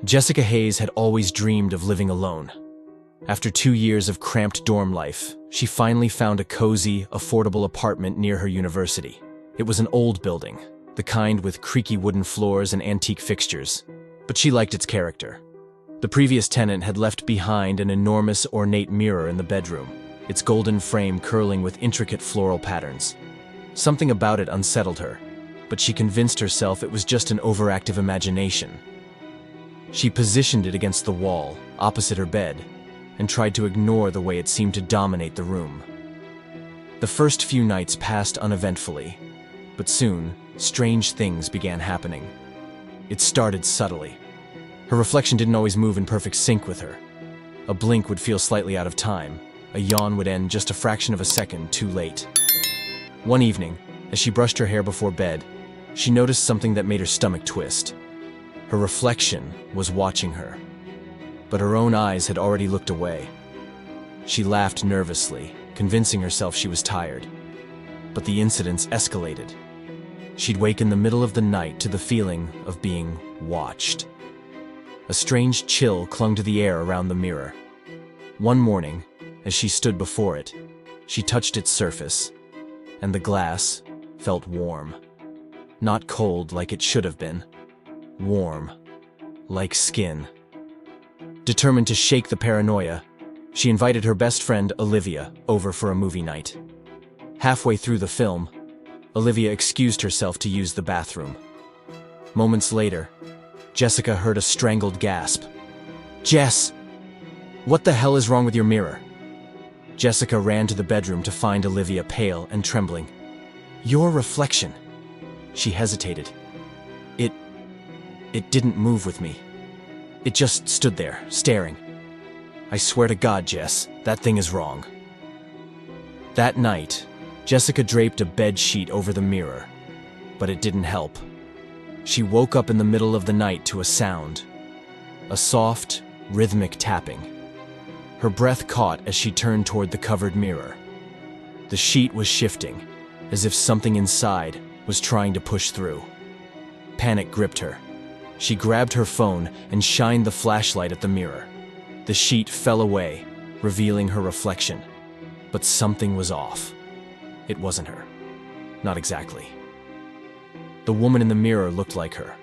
Jessica Hayes had always dreamed of living alone. After 2 years of cramped dorm life, she finally found a cozy, affordable apartment near her university. It was an old building, the kind with creaky wooden floors and antique fixtures, but she liked its character. The previous tenant had left behind an enormous ornate mirror in the bedroom, its golden frame curling with intricate floral patterns. Something about it unsettled her, but she convinced herself it was just an overactive imagination. She positioned it against the wall, opposite her bed, and tried to ignore the way it seemed to dominate the room. The first few nights passed uneventfully, but soon, strange things began happening. It started subtly. Her reflection didn't always move in perfect sync with her. A blink would feel slightly out of time. A yawn would end just a fraction of a second too late. One evening, as she brushed her hair before bed, she noticed something that made her stomach twist. Her reflection was watching her, but her own eyes had already looked away. She laughed nervously, convincing herself she was tired. But the incidents escalated. She'd wake in the middle of the night to the feeling of being watched. A strange chill clung to the air around the mirror. One morning, as she stood before it, she touched its surface, and the glass felt warm. Not cold like it should have been. Warm, like skin. Determined to shake the paranoia, she invited her best friend, Olivia, over for a movie night. Halfway through the film, Olivia excused herself to use the bathroom. Moments later, Jessica heard a strangled gasp. "Jess! What the hell is wrong with your mirror?" Jessica ran to the bedroom to find Olivia pale and trembling. "Your reflection." She hesitated. It didn't move with me. It just stood there, staring. "I swear to God, Jess, that thing is wrong." That night, Jessica draped a bed sheet over the mirror, but it didn't help. She woke up in the middle of the night to a sound. A soft, rhythmic tapping. Her breath caught as she turned toward the covered mirror. The sheet was shifting, as if something inside was trying to push through. Panic gripped her. She grabbed her phone and shined the flashlight at the mirror. The sheet fell away, revealing her reflection. But something was off. It wasn't her. Not exactly. The woman in the mirror looked like her,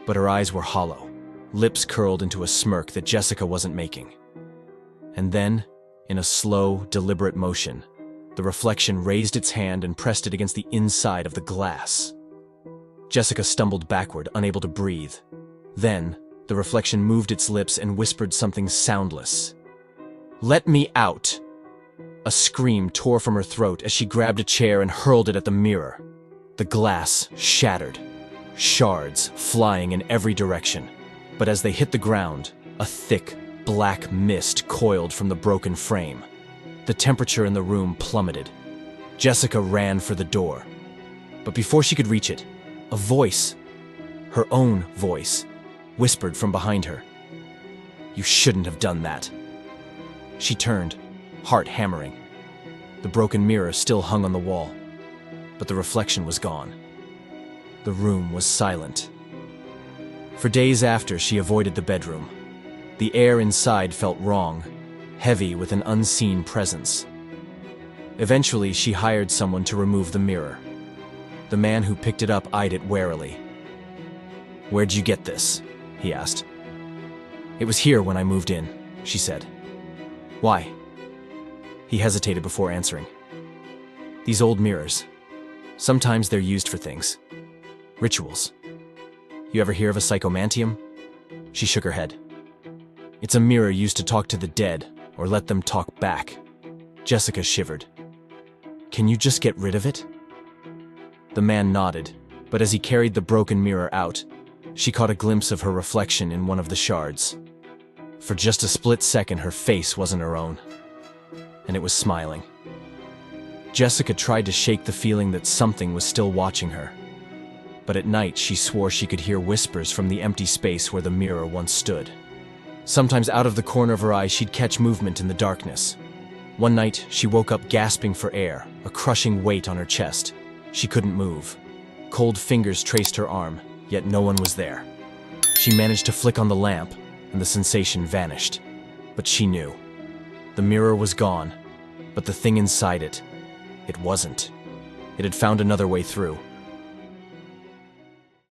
but her eyes were hollow, lips curled into a smirk that Jessica wasn't making. And then, in a slow, deliberate motion, the reflection raised its hand and pressed it against the inside of the glass. Jessica stumbled backward, unable to breathe. Then, the reflection moved its lips and whispered something soundless. "Let me out!" A scream tore from her throat as she grabbed a chair and hurled it at the mirror. The glass shattered, shards flying in every direction. But as they hit the ground, a thick, black mist coiled from the broken frame. The temperature in the room plummeted. Jessica ran for the door. But before she could reach it, a voice, her own voice, whispered from behind her. "You shouldn't have done that." She turned, heart hammering. The broken mirror still hung on the wall, but the reflection was gone. The room was silent. For days after, she avoided the bedroom. The air inside felt wrong, heavy with an unseen presence. Eventually, she hired someone to remove the mirror. The man who picked it up eyed it warily. "Where'd you get this?" he asked. "It was here when I moved in," she said. "Why?" He hesitated before answering. "These old mirrors. Sometimes they're used for things. Rituals. You ever hear of a psychomantium?" She shook her head. "It's a mirror used to talk to the dead, or let them talk back." Jessica shivered. "Can you just get rid of it?" The man nodded, but as he carried the broken mirror out, she caught a glimpse of her reflection in one of the shards. For just a split second, her face wasn't her own, and it was smiling. Jessica tried to shake the feeling that something was still watching her. But at night, she swore she could hear whispers from the empty space where the mirror once stood. Sometimes out of the corner of her eye, she'd catch movement in the darkness. One night, she woke up gasping for air, a crushing weight on her chest. She couldn't move. Cold fingers traced her arm, yet no one was there. She managed to flick on the lamp, and the sensation vanished. But she knew. The mirror was gone, but the thing inside it, it wasn't. It had found another way through.